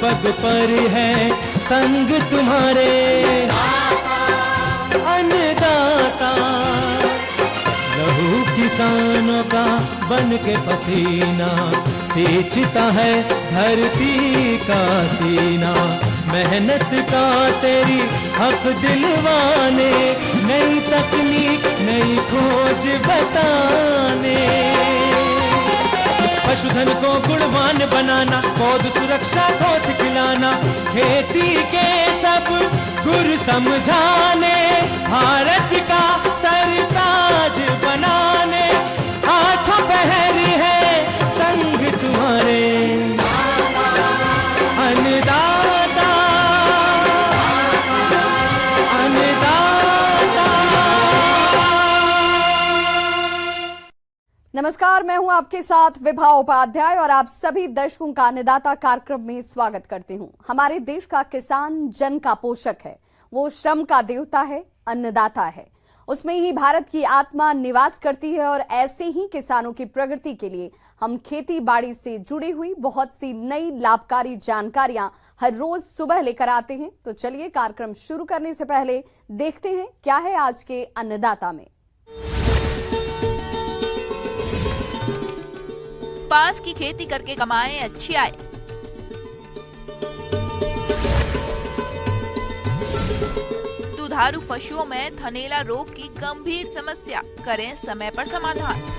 पग पर है संग तुम्हारे अन्नदाता। लहू किसानों का बन के पसीना सींचता है धरती का सीना। मेहनत का तेरी हक दिलवाने, नई तकनीक नई खोज बताने। पशुधन को गुणवान बनाना, पौध सुरक्षा को सिखलाना, खेती के सब गुर समझाने, भारत का सरताज बनाने। आठों पहर है संग तुम्हारे अन्नदाता अन्नदाता। नमस्कार, मैं हूं आपके साथ विभा उपाध्याय और आप सभी दर्शकों का अन्नदाता कार्यक्रम में स्वागत करती हूं। हमारे देश का किसान जन का पोषक है, वो श्रम का देवता है, अन्नदाता है। उसमें ही भारत की आत्मा निवास करती है और ऐसे ही किसानों की प्रगति के लिए हम खेती बाड़ी से जुड़ी हुई बहुत सी नई लाभकारी जानकारियां हर रोज सुबह लेकर आते हैं। तो चलिए कार्यक्रम शुरू करने से पहले देखते हैं क्या है आज के अन्नदाता में। बांस की खेती करके कमाएं अच्छी आय। दुधारू पशुओं में थनैला रोग की गंभीर समस्या, करें समय पर समाधान।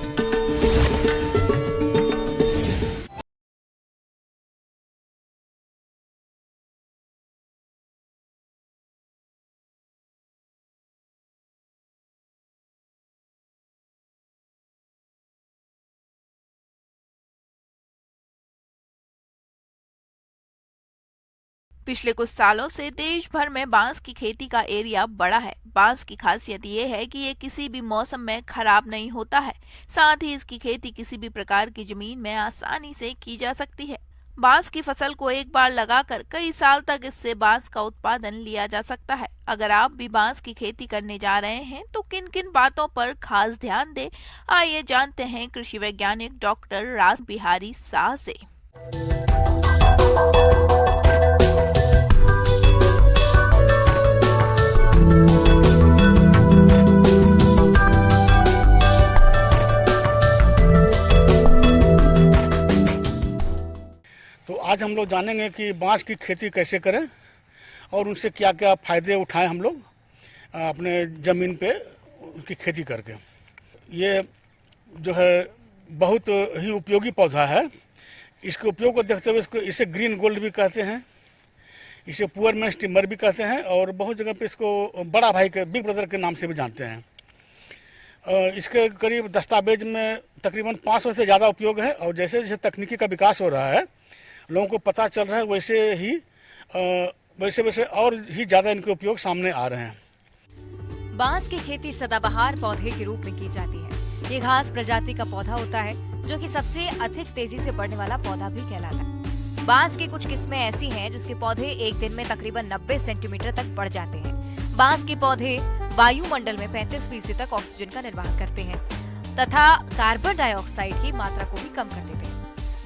पिछले कुछ सालों से देश भर में बांस की खेती का एरिया बढ़ा है। बांस की खासियत ये है कि ये किसी भी मौसम में खराब नहीं होता है। साथ ही इसकी खेती किसी भी प्रकार की जमीन में आसानी से की जा सकती है। बांस की फसल को एक बार लगाकर कई साल तक इससे बांस का उत्पादन लिया जा सकता है। अगर आप भी बांस की खेती करने जा रहे हैं तो किन किन बातों पर खास ध्यान दें, आइए जानते हैं कृषि वैज्ञानिक डॉक्टर रास बिहारी शाह से। तो आज हम लोग जानेंगे कि बांस की खेती कैसे करें और उनसे क्या क्या फ़ायदे उठाएं हम लोग अपने ज़मीन पे उसकी खेती करके। ये जो है बहुत ही उपयोगी पौधा है। इसके उपयोग को देखते हुए इसे ग्रीन गोल्ड भी कहते हैं, इसे पुअर मैन स्टीमर भी कहते हैं और बहुत जगह पे इसको बड़ा भाई के बिग ब्रदर के नाम से भी जानते हैं। इसके करीब दस्तावेज में तकरीबन 500 से ज़्यादा उपयोग है और जैसे जैसे तकनीकी का विकास हो रहा है, लोगों को पता चल रहा है, वैसे वैसे और ही ज़्यादा इनके उपयोग सामने आ रहे हैं। बांस की खेती सदाबहार पौधे के रूप में की जाती है। ये घास प्रजाति का पौधा होता है जो कि सबसे अधिक तेजी से बढ़ने वाला पौधा भी कहलाता है। बांस की कुछ किस्में ऐसी हैं जिसके पौधे एक दिन में तकरीबन 90 सेंटीमीटर तक बढ़ जाते हैं। बांस के पौधे वायुमंडल में 35% तक ऑक्सीजन का निर्माण करते हैं तथा कार्बन डाइऑक्साइड की मात्रा को भी कम कर देते हैं।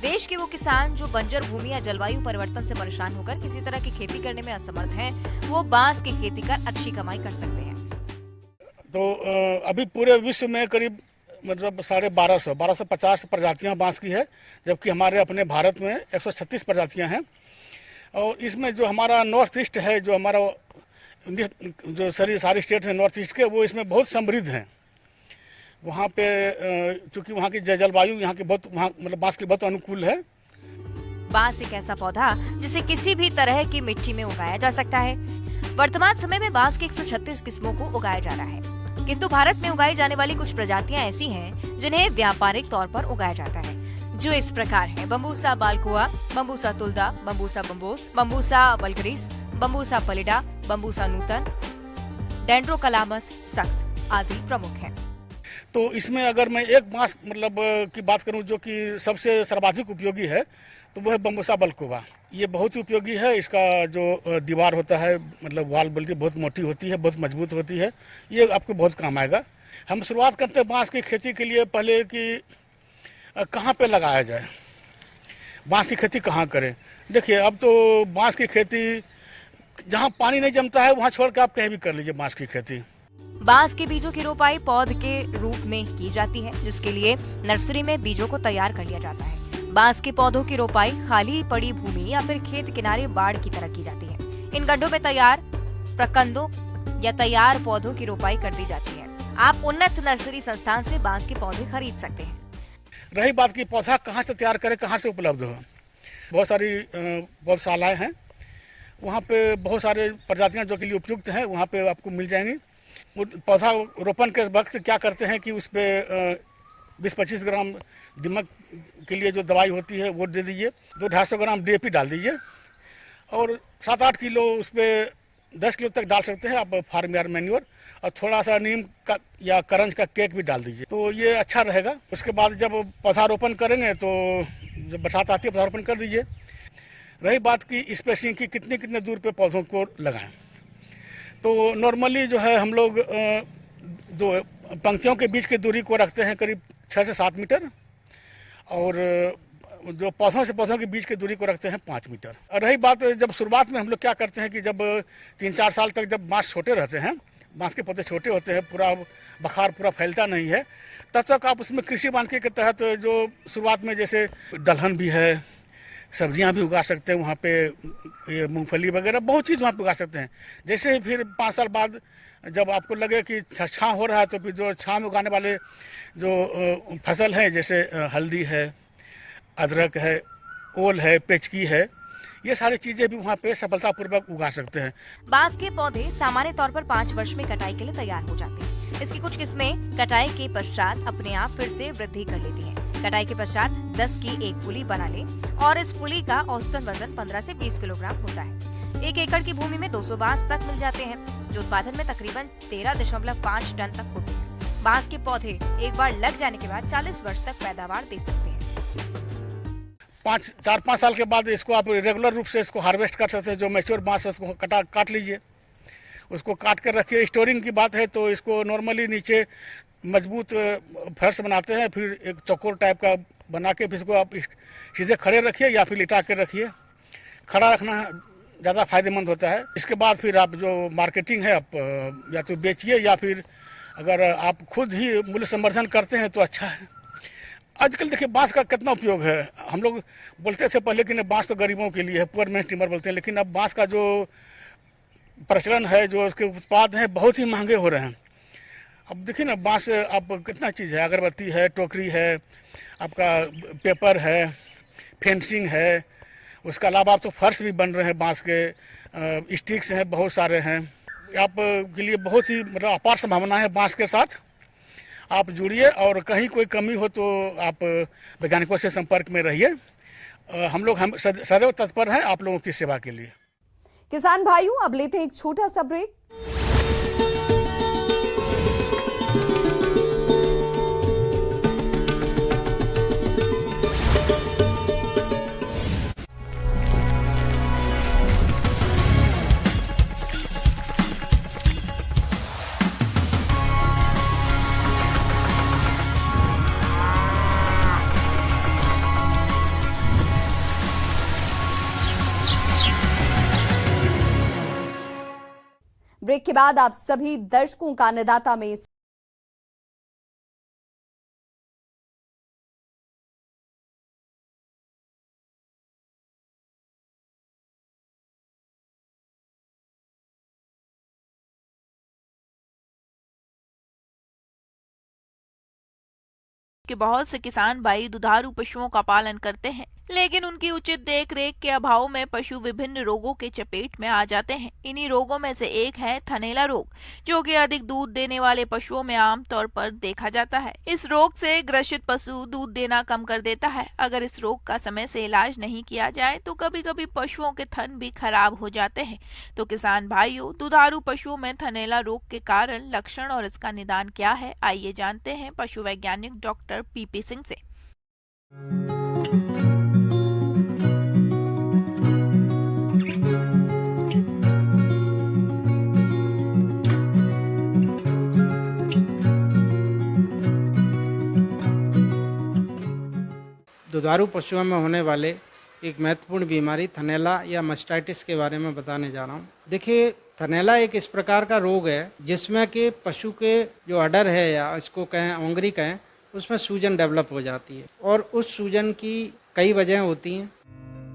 देश के वो किसान जो बंजर भूमि या जलवायु परिवर्तन से परेशान होकर किसी तरह की खेती करने में असमर्थ हैं, वो बांस की खेती कर अच्छी कमाई कर सकते हैं। तो अभी पूरे विश्व में करीब मतलब 1250 प्रजातियां बांस की है, जबकि हमारे अपने भारत में 136 प्रजातियां हैं। और इसमें जो हमारा नॉर्थ ईस्ट है, जो हमारा जो सारी स्टेट है नॉर्थ ईस्ट के, वो इसमें बहुत समृद्ध हैं। वहाँ पे चूँकि वहाँ की जलवायु यहाँ की बहुत मतलब बांस के बहुत अनुकूल है। बांस एक ऐसा पौधा जिसे किसी भी तरह की मिट्टी में उगाया जा सकता है। वर्तमान समय में बांस की 136 किस्मों को उगाया जा रहा है, किंतु भारत में उगाई जाने वाली कुछ प्रजातियां ऐसी हैं जिन्हें व्यापारिक तौर पर उगाया जाता है, जो इस प्रकार है: बम्बूसा बालकुआ, बम्बूसा तुलदा, बम्बूसा बम्बोस, बम्बूसा वल्गरिस, बम्बूसा पलिडा, बम्बूसा नूतन, डेंड्रोकलामस सख्त आदि प्रमुख हैं। तो इसमें अगर मैं एक बांस मतलब की बात करूं जो कि सबसे सर्वाधिक उपयोगी है, तो वो है बम्बूसा बालकुआ। ये बहुत ही उपयोगी है। इसका जो दीवार होता है, मतलब वाल बोलती है, बहुत मोटी होती है, बहुत मजबूत होती है। ये आपको बहुत काम आएगा। हम शुरुआत करते हैं बांस की खेती के लिए पहले कि कहाँ पे लगाया जाए, बांस की खेती कहाँ करें। देखिए अब तो बांस की खेती जहाँ पानी नहीं जमता है वहाँ छोड़ के आप कहीं भी कर लीजिए बांस की खेती। बांस के बीजों की रोपाई पौध के रूप में की जाती है, जिसके लिए नर्सरी में बीजों को तैयार कर लिया जाता है। बांस के पौधों की रोपाई खाली पड़ी भूमि या फिर खेत किनारे बाड़ की तरह की जाती है। इन गड्ढों में तैयार प्रकंदों या तैयार पौधों की रोपाई कर दी जाती है। आप उन्नत नर्सरी संस्थान से बांस के पौधे खरीद सकते हैं। रही बात की पौधा कहाँ से तैयार करें, कहाँ से उपलब्ध हो, बहुत सारी पौधशालाएँ हैं, वहाँ पे बहुत सारे प्रजातियाँ जो के लिए उपयुक्त हैं वहाँ पे आपको मिल जाएंगी। पौधा रोपण के वक्त क्या करते हैं कि उस पर 20-25 ग्राम दीमक के लिए जो दवाई होती है वो दे दीजिए, 200-250 ग्राम DAP डाल दीजिए और 7-8 किलो उस पर 10 किलो तक डाल सकते हैं आप फार्म यार्ड मैन्योर, और थोड़ा सा नीम का या करंज का केक भी डाल दीजिए, तो ये अच्छा रहेगा। उसके बाद जब पौधारोपण करेंगे तो जब बरसात आती है पौधारोपण कर दीजिए। रही बात की स्पेसिंग की कितने दूर पे पौधों को लगाएं, तो नॉर्मली जो है हम लोग जो पंक्तियों के बीच की दूरी को रखते हैं करीब 6 से 7 मीटर, और जो पौधों से पौधों के बीच की दूरी को रखते हैं 5 मीटर। और रही बात जब शुरुआत में हम लोग क्या करते हैं कि जब 3-4 साल तक जब बांस छोटे रहते हैं, बांस के पौधे छोटे होते हैं, पूरा बखार पूरा फैलता नहीं है, तब तक आप उसमें कृषि वानिकी के तहत जो शुरुआत में जैसे दलहन भी है, सब्जियां भी उगा सकते हैं, वहाँ पे ये मूंगफली वगैरह बहुत चीज़ वहाँ पे उगा सकते हैं। जैसे ही फिर 5 साल बाद जब आपको लगे कि छाँव हो रहा है तो फिर जो छाँव में उगाने वाले जो फसल हैं जैसे हल्दी है, अदरक है, ओल है, पेचकी है, ये सारी चीजें भी वहाँ पे सफलतापूर्वक उगा सकते हैं। बांस के पौधे सामान्य तौर पर 5 वर्ष में कटाई के लिए तैयार हो जाते हैं। इसकी कुछ किस्में कटाई के पश्चात अपने आप फिर से वृद्धि कर लेती हैं। कटाई के पश्चात 10 की एक पुली बना ले और इस पुली का औसतन वजन 15 से 20 किलोग्राम होता है। 1 एकड़ की भूमि में 200 बांस तक मिल जाते हैं, जो उत्पादन में तकरीबन 13.5 टन तक होते हैं। बांस के पौधे एक बार लग जाने के बाद 40 वर्ष तक पैदावार दे सकते हैं। 4-5 साल के बाद इसको आप रेगुलर रूप से इसको हार्वेस्ट कर सकते हैं। जो मैच्योर बांस है उसको काट लीजिए, उसको काट कर रखिए। स्टोरिंग की बात है तो इसको नॉर्मली नीचे मजबूत फर्श बनाते हैं, फिर एक चौकोर टाइप का बना के फिर इसको आप सीधे खड़े रखिए या फिर लिटा के रखिए। खड़ा रखना ज़्यादा फायदेमंद होता है। इसके बाद फिर आप जो मार्केटिंग है आप या तो बेचिए या फिर अगर आप खुद ही मूल्य संवर्धन करते हैं तो अच्छा है। आजकल देखिए बांस का कितना उपयोग है। हम लोग बोलते थे पहले कि बांस तो गरीबों के लिए है, पुअर मैन टिम्बर बोलते हैं, लेकिन अब बांस का जो प्रचलन है, जो उसके उत्पाद हैं बहुत ही महंगे हो रहे हैं। अब देखिए ना बांस आप कितना चीज़ है, अगरबत्ती है, टोकरी है, आपका पेपर है, फेंसिंग है, उसके अलावा आप तो फर्श भी बन रहे हैं बांस के, स्टिक्स हैं बहुत सारे हैं। आप के लिए बहुत ही मतलब अपार संभावना है बांस के साथ। आप जुड़िए और कहीं कोई कमी हो तो आप वैज्ञानिकों से संपर्क में रहिए। हम सदैव तत्पर हैं आप लोगों की सेवा के लिए। किसान भाइयों, अब लेते हैं एक छोटा सा ब्रेक। ब्रेक के बाद आप सभी दर्शकों का अन्नदाता में कि बहुत से किसान भाई दुधारू पशुओं का पालन करते हैं, लेकिन उनकी उचित देख रेख के अभाव में पशु विभिन्न रोगों के चपेट में आ जाते हैं। इन्हीं रोगों में से एक है थनैला रोग, जो कि अधिक दूध देने वाले पशुओं में आमतौर पर देखा जाता है। इस रोग से ग्रसित पशु दूध देना कम कर देता है। अगर इस रोग का समय से इलाज नहीं किया जाए तो कभी कभी पशुओं के थन भी खराब हो जाते हैं। तो किसान भाइयों, दुधारू पशुओं में थनैला रोग के कारण, लक्षण और इसका निदान क्या है, आइए जानते हैं पशु वैज्ञानिक डॉक्टर पीपी सिंह से। दुधारू पशुओं में होने वाले एक महत्वपूर्ण बीमारी थनैला या मास्टाइटिस के बारे में बताने जा रहा हूँ। देखिए, थनैला एक इस प्रकार का रोग है जिसमें कि पशु के जो अडर है या इसको कहें ओंगरी कहें, उसमें सूजन डेवलप हो जाती है और उस सूजन की कई वजह होती हैं।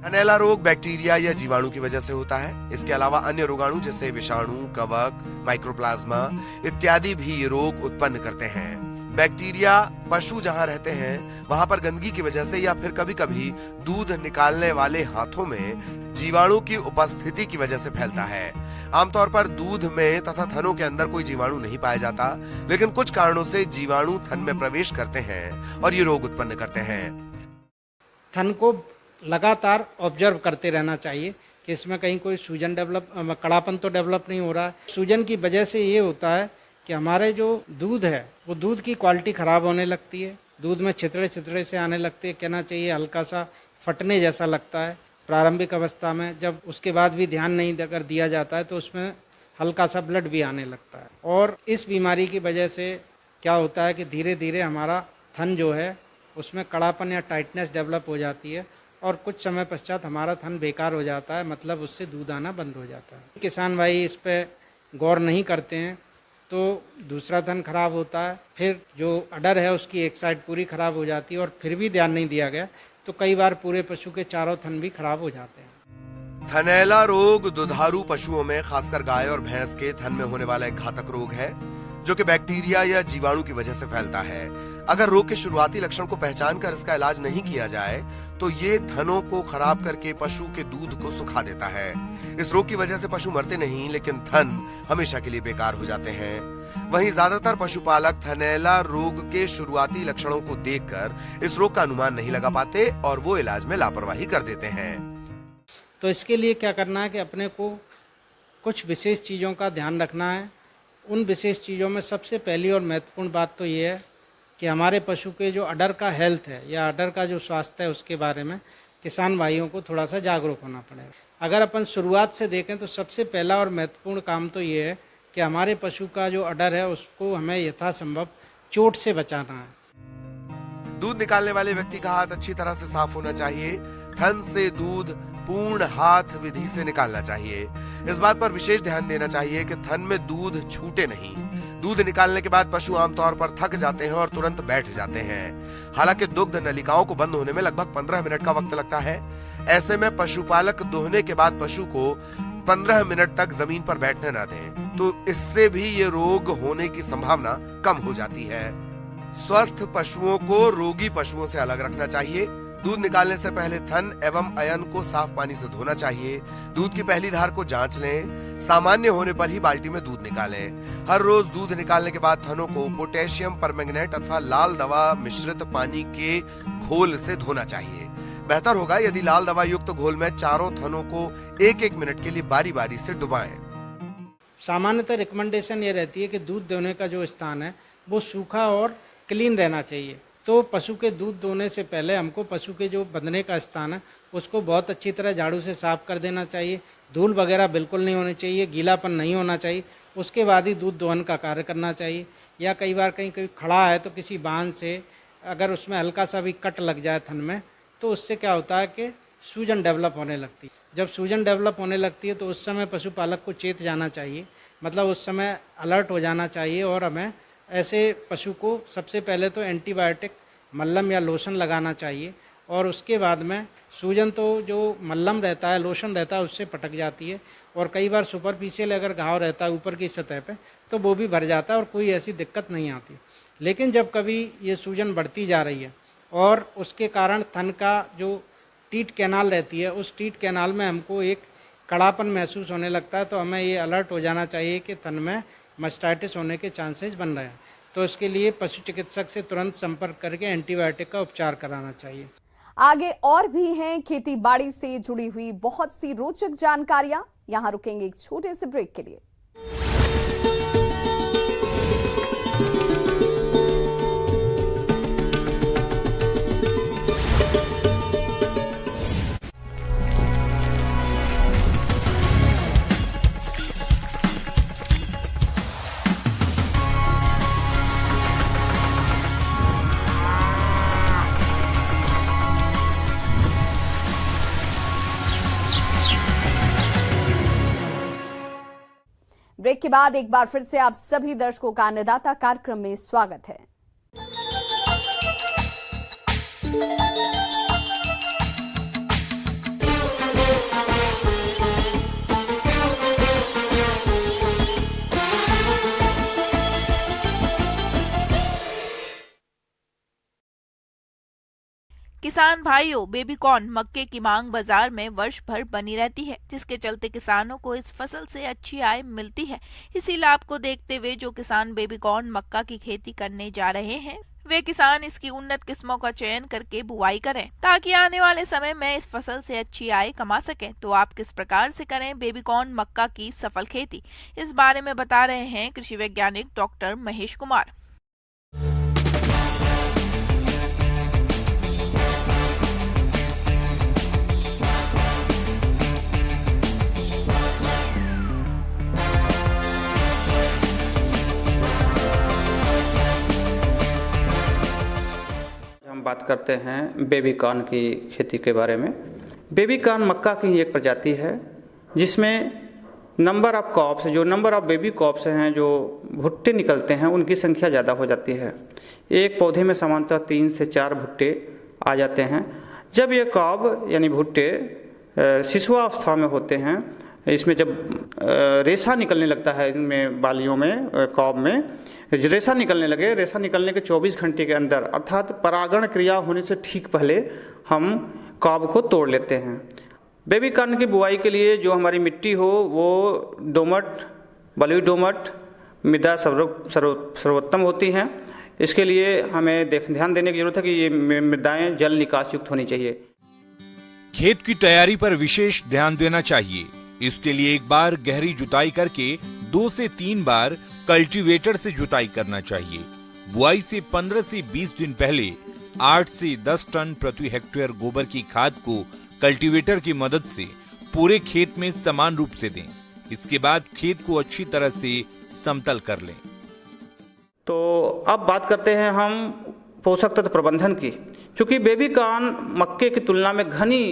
थनैला रोग बैक्टीरिया या जीवाणु की वजह से होता है। इसके अलावा अन्य रोगाणु जैसे विषाणु, कवक, माइक्रोप्लाज्मा इत्यादि भी ये रोग उत्पन्न करते हैं। बैक्टीरिया पशु जहां रहते हैं वहां पर गंदगी की वजह से या फिर कभी-कभी दूध निकालने वाले हाथों में जीवाणु की उपस्थिति की वजह से फैलता है। आमतौर पर दूध में तथा थनों के अंदर कोई जीवाणु नहीं पाया जाता, लेकिन कुछ कारणों से जीवाणु थन में प्रवेश करते हैं और ये रोग उत्पन्न करते हैं। थन को लगातार ऑब्जर्व करते रहना चाहिए कि इसमें कहीं कोई सूजन कड़ापन तो डेवलप नहीं हो रहा है। सूजन की वजह से ये होता है कि हमारे जो दूध है वो दूध की क्वालिटी खराब होने लगती है, दूध में छितड़े छितड़े से आने लगते हैं, कहना चाहिए हल्का सा फटने जैसा लगता है प्रारंभिक अवस्था में। जब उसके बाद भी ध्यान नहीं अगर दिया जाता है तो उसमें हल्का सा ब्लड भी आने लगता है। और इस बीमारी की वजह से क्या होता है कि धीरे धीरे हमारा थन जो है उसमें कड़ापन या टाइटनेस डेवलप हो जाती है और कुछ समय पश्चात हमारा थन बेकार हो जाता है, मतलब उससे दूध आना बंद हो जाता है। किसान भाई इस पे गौर नहीं करते हैं तो दूसरा थन खराब होता है, फिर जो अडर है उसकी एक साइड पूरी खराब हो जाती है और फिर भी ध्यान नहीं दिया गया तो कई बार पूरे पशु के चारों थन भी खराब हो जाते हैं। थनैला रोग दुधारू पशुओं में खासकर गाय और भैंस के थन में होने वाला एक घातक रोग है जो कि बैक्टीरिया या जीवाणु की वजह से फैलता है। अगर रोग के शुरुआती लक्षण को पहचान कर इसका इलाज नहीं किया जाए तो ये थनों को खराब करके पशु के दूध को सुखा देता है। इस रोग की वजह से पशु मरते नहीं, लेकिन थन हमेशा के लिए बेकार हो जाते हैं। वहीं ज्यादातर पशुपालक थनैला रोग के शुरुआती लक्षणों को देखकर इस रोग का अनुमान नहीं लगा पाते और वो इलाज में लापरवाही कर देते हैं। तो इसके लिए क्या करना है कि अपने को कुछ विशेष चीज़ों का ध्यान रखना है। उन विशेष चीज़ों में सबसे पहली और महत्वपूर्ण बात तो ये है कि हमारे पशु के जो अडर का हेल्थ है या अडर का जो स्वास्थ्य है उसके बारे में किसान भाइयों को थोड़ा सा जागरूक होना पड़ेगा। अगर अपन शुरुआत से देखें तो सबसे पहला और महत्वपूर्ण काम तो ये है कि हमारे पशु का जो अडर है उसको हमें यथासंभव चोट से बचाना है। दूध निकालने वाले व्यक्ति का हाथ अच्छी तरह से साफ होना चाहिए। थन से दूध पूर्ण हाथ विधि से निकालना चाहिए। इस बात पर विशेष ध्यान देना चाहिए कि थन में दूध छूटे नहीं। दूध निकालने के बाद पशु आमतौर पर थक जाते हैं और तुरंत बैठ जाते हैं। हालांकि दुग्ध नलिकाओं को बंद होने में लगभग 15 मिनट का वक्त लगता है। ऐसे में पशुपालक दोहने के बाद पशु को 15 मिनट तक जमीन पर बैठने न दें, तो इससे भी ये रोग होने की संभावना कम हो जाती है। स्वस्थ पशुओं को रोगी पशुओं से अलग रखना चाहिए। दूध निकालने से पहले थन एवं अयन को साफ पानी से धोना चाहिए। दूध की पहली धार को जांच लें। सामान्य होने पर ही बाल्टी में दूध निकालें। हर रोज दूध निकालने के बाद थनों को पोटेशियम परमैंगनेट अथवा लाल दवा मिश्रित पानी के घोल से धोना चाहिए। बेहतर होगा यदि लाल दवा युक्त घोल में चारों थनों को 1-1 मिनट के लिए बारी बारी से डुबाएं। सामान्यतः रिकमेंडेशन ये रहती है कि दूध दोहने का जो स्थान है वो सूखा और क्लीन रहना चाहिए। तो पशु के दूध दोहने से पहले हमको पशु के जो बंधने का स्थान है उसको बहुत अच्छी तरह झाड़ू से साफ कर देना चाहिए। धूल वगैरह बिल्कुल नहीं होनी चाहिए, गीलापन नहीं होना चाहिए। उसके बाद ही दूध दोहन का कार्य करना चाहिए। या कई बार कहीं खड़ा है तो किसी बांध से अगर उसमें हल्का सा भी कट लग जाए थन में तो उससे क्या होता है कि सूजन डेवलप होने लगती है। जब सूजन डेवलप होने लगती है तो उस समय पशुपालक को चेत जाना चाहिए, मतलब उस समय अलर्ट हो जाना चाहिए और हमें ऐसे पशु को सबसे पहले तो एंटीबायोटिक मल्लम या लोशन लगाना चाहिए और उसके बाद में सूजन तो जो मल्लम रहता है, लोशन रहता है, उससे पटक जाती है और कई बार सुपरफिशियल अगर घाव रहता है ऊपर की सतह पे तो वो भी भर जाता है और कोई ऐसी दिक्कत नहीं आती। लेकिन जब कभी ये सूजन बढ़ती जा रही है और उसके कारण थन का जो टीट कैनाल रहती है उस टीट कैनाल में हमको एक कड़ापन महसूस होने लगता है तो हमें ये अलर्ट हो जाना चाहिए कि थन में मास्टाइटिस होने के चांसेस बन रहे हैं। तो इसके लिए पशु चिकित्सक से तुरंत संपर्क करके एंटीबायोटिक का उपचार कराना चाहिए। आगे और भी हैं खेती बाड़ी से जुड़ी हुई बहुत सी रोचक जानकारियां। यहां रुकेंगे एक छोटे से ब्रेक के लिए। ब्रेक के बाद एक बार फिर से आप सभी दर्शकों का अन्नदाता कार्यक्रम में स्वागत है। किसान भाइयों, बेबीकॉर्न मक्के की मांग बाजार में वर्ष भर बनी रहती है, जिसके चलते किसानों को इस फसल से अच्छी आय मिलती है। इसी लाभ को देखते हुए जो किसान बेबीकॉर्न मक्का की खेती करने जा रहे हैं, वे किसान इसकी उन्नत किस्मों का चयन करके बुआई करें ताकि आने वाले समय में इस फसल से अच्छी आय कमा सकें। तो आप किस प्रकार से करें बेबीकॉर्न मक्का की सफल खेती, इस बारे में बता रहे हैं कृषि वैज्ञानिक डॉक्टर महेश कुमार। हम बात करते हैं बेबीकॉर्न की खेती के बारे में। बेबीकॉर्न मक्का की एक प्रजाति है जिसमें नंबर ऑफ कॉप्स, जो नंबर ऑफ बेबी कॉप्स हैं, जो भुट्टे निकलते हैं, उनकी संख्या ज़्यादा हो जाती है। एक पौधे में सामान्यतः 3 से 4 भुट्टे आ जाते हैं। जब ये कॉब यानी भुट्टे शिशुआवस्था में होते हैं, इसमें जब रेशा निकलने लगता है, इनमें बालियों में, कॉब में रेशा निकलने लगे, रेशा निकलने के 24 घंटे के अंदर अर्थात परागण क्रिया होने से ठीक पहले हम कॉब को तोड़ लेते हैं। बेबीकॉर्न की बुआई के लिए जो हमारी मिट्टी हो वो दोमट, बलुई दोमट मृदा सर्वोत्तम होती हैं। इसके लिए हमें ध्यान देने की जरूरत है कि ये मृदाएं जल निकास युक्त होनी चाहिए। खेत की तैयारी पर विशेष ध्यान देना चाहिए। इसके लिए एक बार गहरी जुताई करके 2 से 3 बार कल्टीवेटर से जुताई करना चाहिए। बुआई से 15 से 20 दिन पहले 8 से 10 टन प्रति हेक्टेयर गोबर की खाद को कल्टीवेटर की मदद से पूरे खेत में समान रूप से दें। इसके बाद खेत को अच्छी तरह से समतल कर लें। तो अब बात करते हैं हम पोषक तत्व प्रबंधन की। क्योंकि बेबीकॉर्न मक्के की तुलना में घनी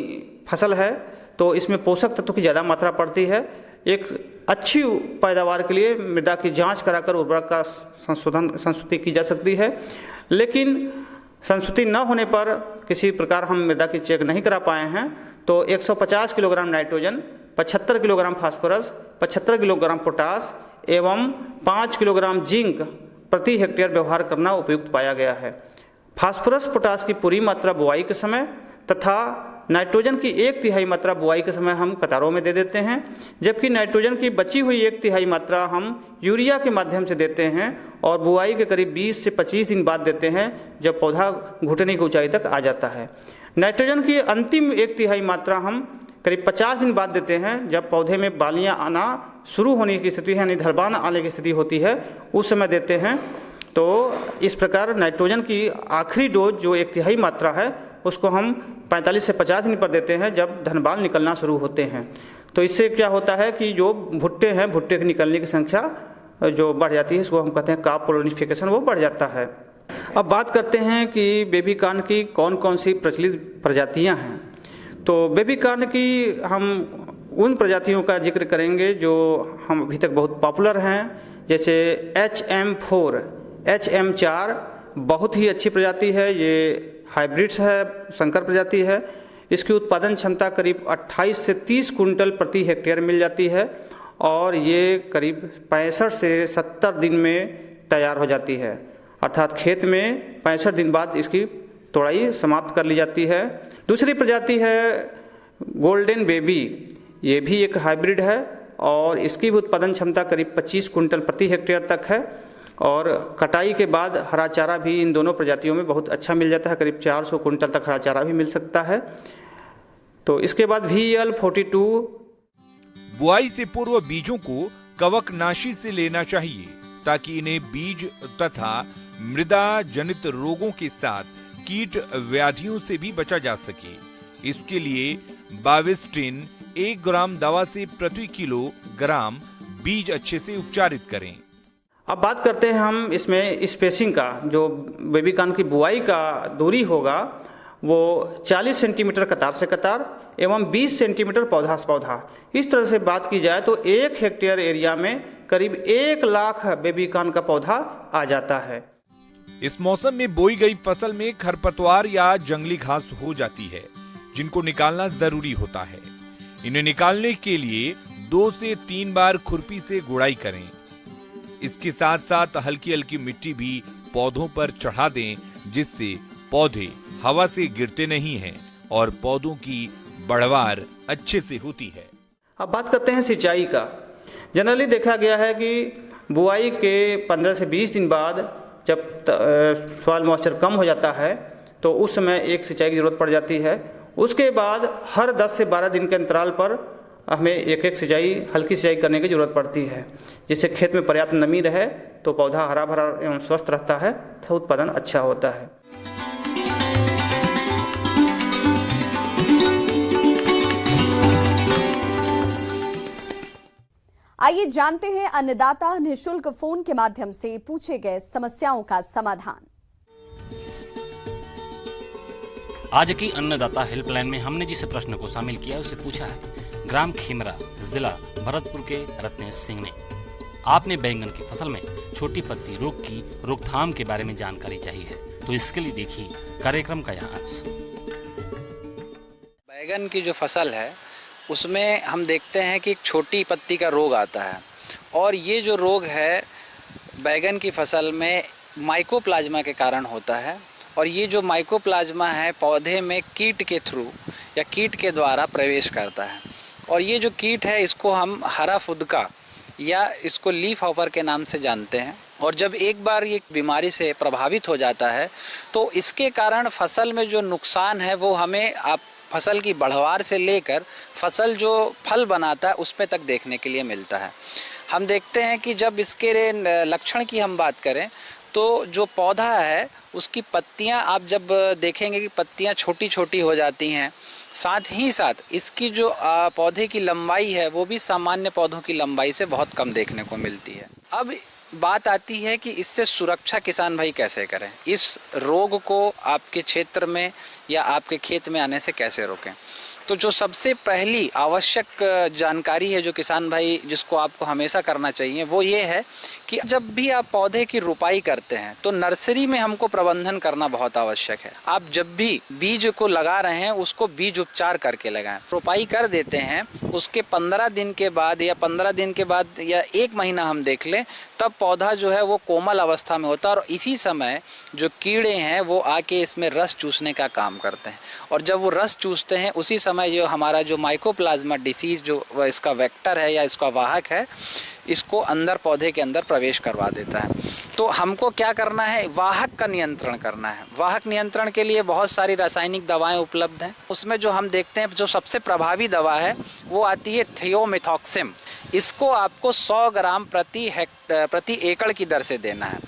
फसल है, तो इसमें पोषक तत्व की ज़्यादा मात्रा पड़ती है। एक अच्छी पैदावार के लिए मृदा की जांच कराकर उर्वरक का संस्तुति की जा सकती है, लेकिन संस्तुति न होने पर किसी प्रकार हम मृदा की चेक नहीं करा पाए हैं, तो 150 kilogram nitrogen, 75 kilogram phosphorus, 75 kilogram potash एवं 5 किलोग्राम जिंक प्रति हेक्टेयर व्यवहार करना उपयुक्त पाया गया है। फास्फोरस पोटास की पूरी मात्रा बुआई के समय तथा नाइट्रोजन की 1/3 मात्रा बुआई के समय हम कतारों में दे देते हैं, जबकि नाइट्रोजन की बची हुई 1/3 मात्रा हम यूरिया के माध्यम से देते हैं और बुआई के करीब 20 से 25 दिन बाद देते हैं, जब पौधा घुटने की ऊंचाई तक आ जाता है। नाइट्रोजन की अंतिम 1/3 मात्रा हम करीब 50 दिन बाद देते हैं, जब पौधे में बालियां आना शुरू होने की स्थिति है, यानी ढलबान आने की स्थिति होती है, उस समय देते हैं। तो इस प्रकार नाइट्रोजन की आखिरी डोज जो 1/3 मात्रा है उसको हम 45 से 50 दिन पर देते हैं, जब धनबाल निकलना शुरू होते हैं। तो इससे क्या होता है कि जो भुट्टे हैं, भुट्टे के निकलने की संख्या जो बढ़ जाती है, इसको हम कहते हैं क्रॉप पोलिनिफिकेशन, वो बढ़ जाता है। अब बात करते हैं कि बेबीकॉर्न की कौन कौन सी प्रचलित प्रजातियां हैं। तो बेबीकॉर्न की हम उन प्रजातियों का जिक्र करेंगे जो हम अभी तक बहुत पॉपुलर हैं, जैसे HM4, HM4 बहुत ही अच्छी प्रजाति है। ये हाइब्रिड्स है, संकर प्रजाति है। इसकी उत्पादन क्षमता करीब 28 से 30 कुंटल प्रति हेक्टेयर मिल जाती है और ये करीब 65 से 70 दिन में तैयार हो जाती है, अर्थात खेत में 65 दिन बाद इसकी तोड़ाई समाप्त कर ली जाती है। दूसरी प्रजाति है गोल्डन बेबी, ये भी एक हाइब्रिड है और इसकी भी उत्पादन क्षमता करीब 25 कुंटल प्रति हेक्टेयर तक है और कटाई के बाद हरा चारा भी इन दोनों प्रजातियों में बहुत अच्छा मिल जाता है, करीब 400 कुंटल तक हरा चारा भी मिल सकता है। तो इसके बाद VL42। बुआई से पूर्व बीजों को कवकनाशी से लेना चाहिए ताकि इन्हें बीज तथा मृदा जनित रोगों के साथ कीट व्याधियों से भी बचा जा सके। इसके लिए बाविस्टिन 1 ग्राम दवा से प्रति किलोग्राम बीज अच्छे से उपचारित करें। अब बात करते हैं हम इसमें स्पेसिंग का। जो बेबीकॉर्न की बुआई का दूरी होगा वो 40 सेंटीमीटर कतार से कतार एवं 20 सेंटीमीटर पौधा से पौधा। इस तरह से बात की जाए तो 1 हेक्टेयर एरिया में करीब 1 लाख बेबीकॉर्न का पौधा आ जाता है। इस मौसम में बोई गई फसल में खरपतवार या जंगली घास हो जाती है, जिनको निकालना जरूरी होता है। इन्हें निकालने के लिए 2 से 3 बार खुरपी से गुड़ाई करें। इसके साथ साथ हल्की हल्की मिट्टी भी पौधों पर चढ़ा दें, जिससे पौधे हवा से गिरते नहीं हैं और पौधों की बढ़वार अच्छे से होती है। अब बात करते हैं सिंचाई का। जनरली देखा गया है कि बुआई के 15 से 20 दिन बाद जब सॉइल मॉइस्चर कम हो जाता है तो उस समय एक सिंचाई की जरूरत पड़ जाती है। उसके बाद हर 10 से 12 दिन के अंतराल पर हमें एक सिंचाई, हल्की सिंचाई करने की जरूरत पड़ती है, जिससे खेत में पर्याप्त नमी रहे तो पौधा हरा भरा एवं स्वस्थ रहता है तो उत्पादन अच्छा होता है। आइए जानते हैं अन्नदाता निःशुल्क फोन के माध्यम से पूछे गए समस्याओं का समाधान। आज की अन्नदाता हेल्पलाइन में हमने जिस प्रश्न को शामिल किया उसे पूछा है ग्राम खेमरा, जिला भरतपुर के रत्नेश सिंह ने। आपने बैंगन की फसल में छोटी पत्ती रोग की रोकथाम के बारे में जानकारी चाहिए है, तो इसके लिए देखिए कार्यक्रम का यह अंश। बैंगन की जो फसल है उसमें हम देखते हैं कि एक छोटी पत्ती का रोग आता है, और ये जो रोग है बैंगन की फसल में माइकोप्लाज्मा के कारण होता है। और ये जो माइकोप्लाज्मा है पौधे में कीट के थ्रू या कीट के द्वारा प्रवेश करता है, और ये जो कीट है इसको हम हरा फुदका या इसको लीफ हॉपर के नाम से जानते हैं। और जब एक बार ये बीमारी से प्रभावित हो जाता है तो इसके कारण फसल में जो नुकसान है वो हमें आप फसल की बढ़वार से लेकर फसल जो फल बनाता है उसमें तक देखने के लिए मिलता है। हम देखते हैं कि जब इसके लक्षण की हम बात करें तो जो पौधा है उसकी पत्तियां आप जब देखेंगे कि पत्तियां छोटी छोटी हो जाती हैं, साथ ही साथ इसकी जो पौधे की लंबाई है वो भी सामान्य पौधों की लंबाई से बहुत कम देखने को मिलती है। अब बात आती है कि इससे सुरक्षा किसान भाई कैसे करें, इस रोग को आपके क्षेत्र में या आपके खेत में आने से कैसे रोकें। तो जो सबसे पहली आवश्यक जानकारी है जो किसान भाई जिसको आपको हमेशा करना चाहिए वो ये है कि जब भी आप पौधे की रोपाई करते हैं तो नर्सरी में हमको प्रबंधन करना बहुत आवश्यक है। आप जब भी बीज को लगा रहे हैं उसको बीज उपचार करके लगाएं। रोपाई कर देते हैं उसके 15 दिन के बाद या 15 दिन के बाद या 1 महीना हम देख लें, तब पौधा जो है वो कोमल अवस्था में होता है और इसी समय जो कीड़े हैं वो आके इसमें रस चूसने का काम करते हैं। और जब वो रस चूसते हैं उसी समय जो हमारा जो माइकोप्लाज्मा डिसीज जो इसका वेक्टर है या इसका वाहक है इसको अंदर पौधे के अंदर प्रवेश करवा देता है। तो हमको क्या करना है, वाहक का नियंत्रण करना है। वाहक नियंत्रण के लिए बहुत सारी रासायनिक दवाएं उपलब्ध हैं। उसमें जो हम देखते हैं जो सबसे प्रभावी दवा है वो आती है थियोमेथॉक्सिम। इसको आपको 100 ग्राम प्रति एकड़ की दर से देना है।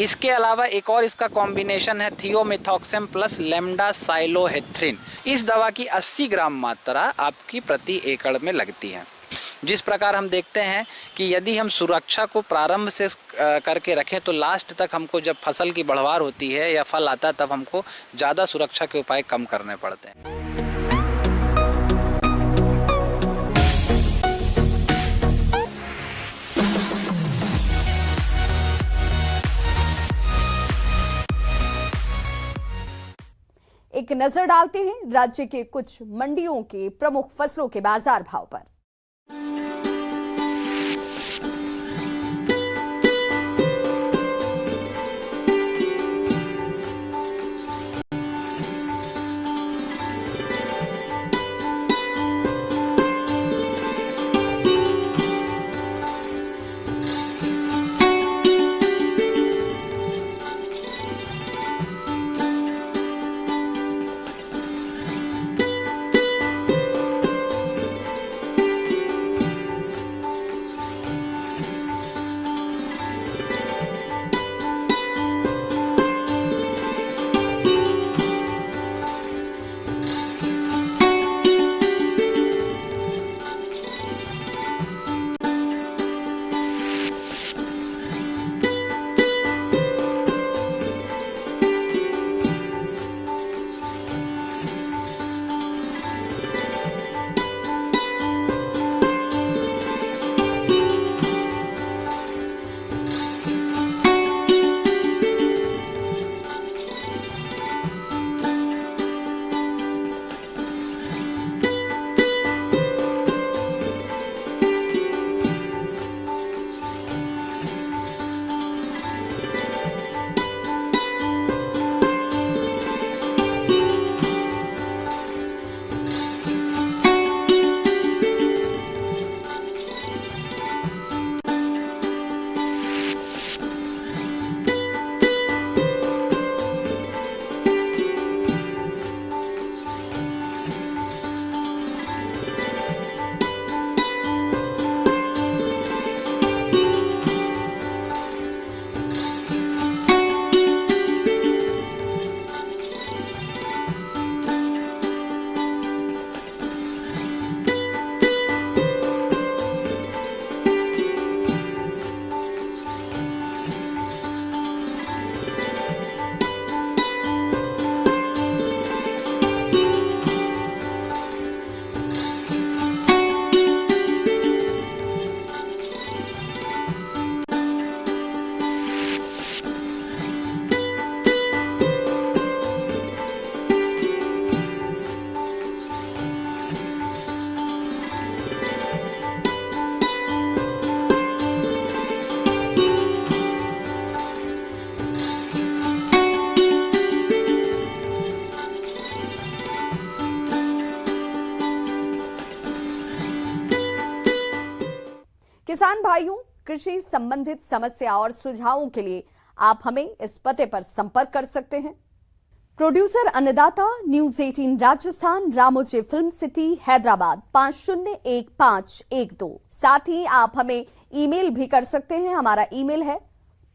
इसके अलावा एक और इसका कॉम्बिनेशन है थियोमेथॉक्सिम प्लस लेम्डासाइलोहेथ्रिन। इस दवा की 80 ग्राम मात्रा आपकी प्रति एकड़ में लगती है। जिस प्रकार हम देखते हैं कि यदि हम सुरक्षा को प्रारंभ से करके रखें तो लास्ट तक हमको जब फसल की बढ़वार होती है या फल आता है तब हमको ज़्यादा सुरक्षा के उपाय कम करने पड़ते हैं। एक नजर डालते हैं राज्य के कुछ मंडियों के प्रमुख फसलों के बाजार भाव पर। वीडियो किसान भाइयों, कृषि संबंधित समस्या और सुझावों के लिए आप हमें इस पते पर संपर्क कर सकते हैं। प्रोड्यूसर अन्नदाता, news 18 Rajasthan, Ramoji film city, Hyderabad 501512। साथ ही आप हमें ईमेल भी कर सकते हैं। हमारा ईमेल है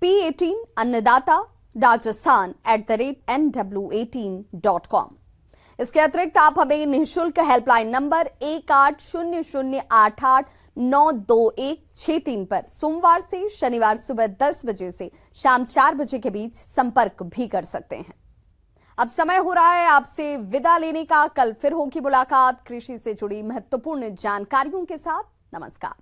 p18annadaata@nw18.com। इसके अतिरिक्त आप हमें निःशुल्क हेल्पलाइन नंबर 180088921663 पर सोमवार से शनिवार सुबह 10 बजे से शाम 4 बजे के बीच संपर्क भी कर सकते हैं। अब समय हो रहा है आपसे विदा लेने का। कल फिर होगी मुलाकात कृषि से जुड़ी महत्वपूर्ण जानकारियों के साथ। नमस्कार।